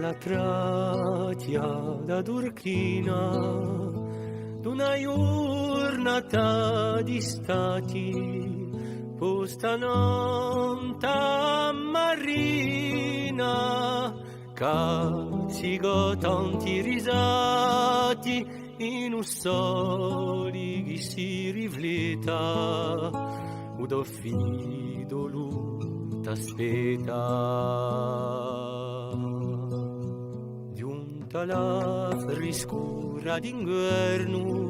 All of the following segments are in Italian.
la tratia da Durchina d'una giornata di stati posta nonta marina cazzigo tanti risati in un soli che si rifletta udo fido lui t'aspetta giunta la frescura d'inverno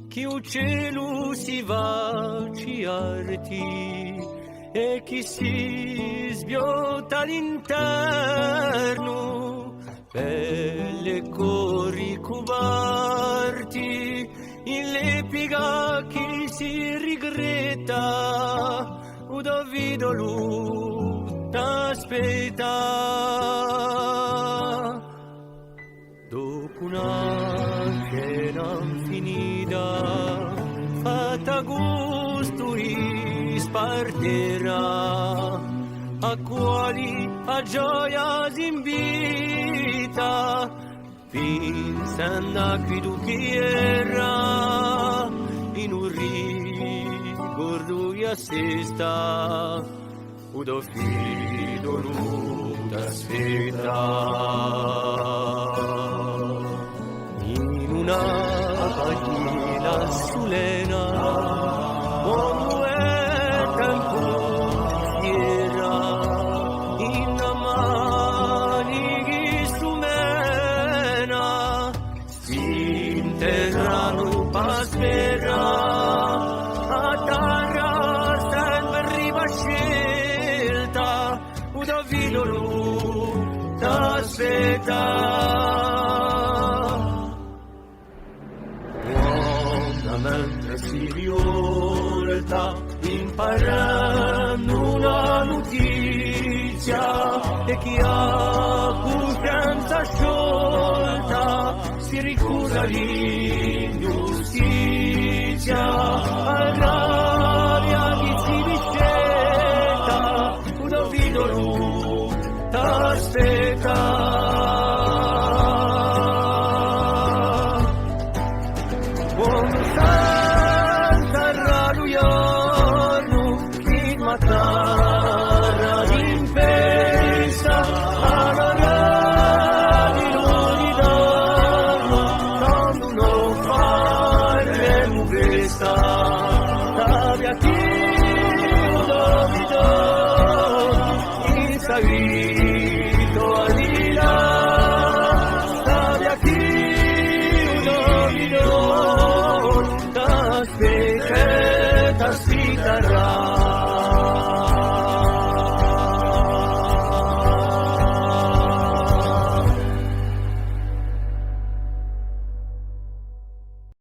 che il cielo si va ciarti e chi si sbiota all'interno belle cori cobarti in l'epica chi si rigretta o Davido lui t'aspetta dopo una cena infinita fatta gusto partirà a quali a gioia si invita pensando qui tu chi era in un ricordo di assista udo fido lui t'aspetta in una pagina sulena t'aspetta buona mentre si rivolta imparando una notizia e chi ha coscienza sciolta si ricusa l'ingiustizia all'aria chi si discetta uno vidolo t'aspetta Salito